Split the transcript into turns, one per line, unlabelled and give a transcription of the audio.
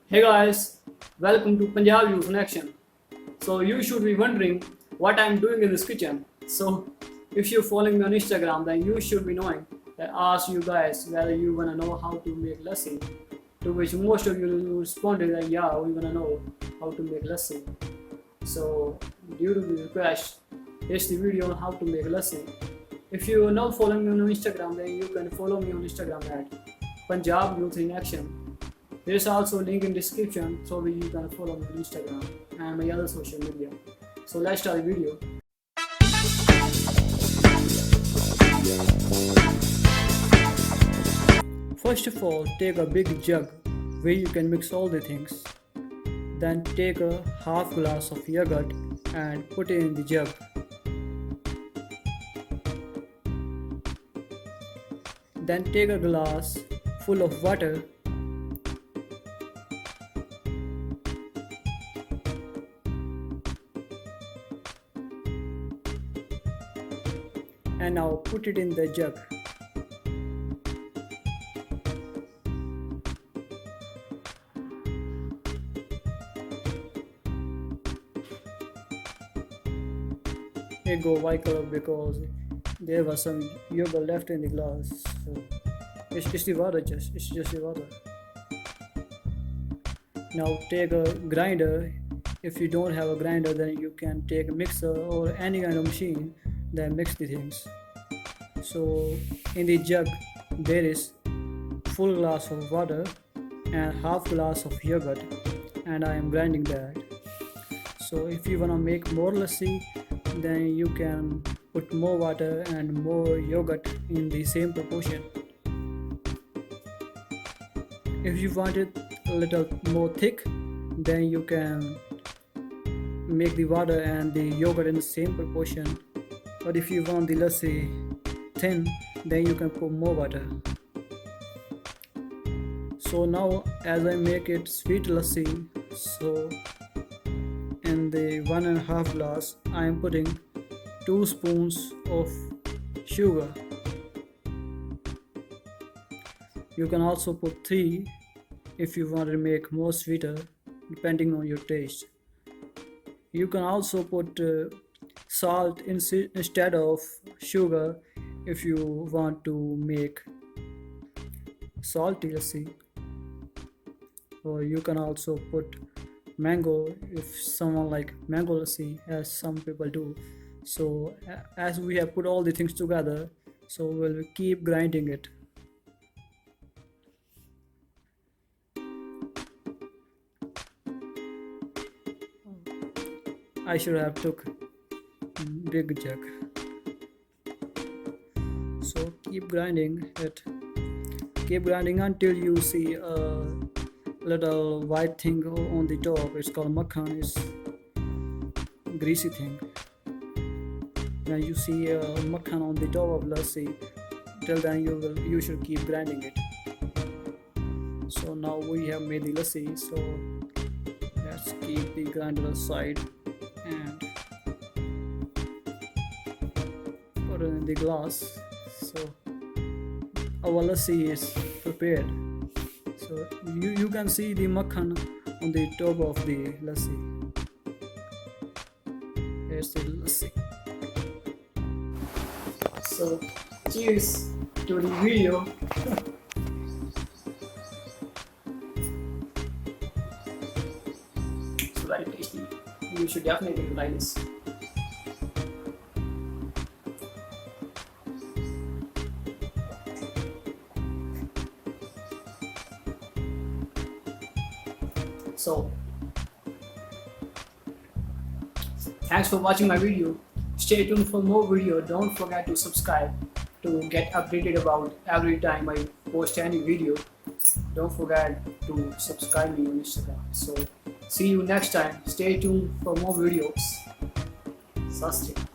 Hey guys, welcome to Punjabi Connection. So you should be wondering what I'm doing in this kitchen. So if you're following me on Instagram, then you should be knowing that I asked you guys whether you wanna know how to make lassi. To which most of you responded that yeah, we wanna know how to make lassi. So due to the request, here's the video on how to make lassi. If you are not following me on Instagram, then you can follow me on Instagram at Punjab Youth in Action. There is also a link in description so that you can follow me on Instagram and my other social media. So let's start the video. First of all, take a big jug where you can mix all the things. Then take a half glass of yogurt and put it in the jug. Then take a glass full of water and now put it in the jug. It go white color because there was some yogurt left in the glass. So it's the water, it's just the water. Now take a grinder. If you don't have a grinder, then you can take a mixer or any kind of machine that mix the things. So in the jug there is full glass of water and half glass of yogurt, and I am grinding that. So if you wanna make more lassi, then you can put more water and more yogurt in the same proportion. If you want it a little more thick, then you can make the water and the yogurt in the same proportion. But if you want the lassi thin, then you can put more water. So now as I make it sweet lassi, so in the 1.5 glass I am putting 2 spoons of sugar. You can also put 3 if you want to make more sweeter, depending on your taste. You can also put salt instead of sugar if you want to make salty lassi. Or you can also put mango if someone like mango lassi, as some people do. So as we have put all the things together, so we'll keep grinding it. I should have took big jug. So keep grinding it. Keep grinding until you see a little white thing on the top. It's called makhan. It's greasy thing. When you see a makhan on the top of lassi, till then you should keep grinding it. So now we have made the lassi. So let's keep the grinder aside and put it in the glass. So our lassi is prepared. So you can see the makhan on the top of the lassi. Here's the lassi. So cheers to the video. It's very tasty. You should definitely try this. So thanks for watching my video. Stay tuned for more video. Don't forget to subscribe to get updated about every time I post any video. Don't forget to subscribe me on Instagram. So see you next time. Stay tuned for more videos. Sastre.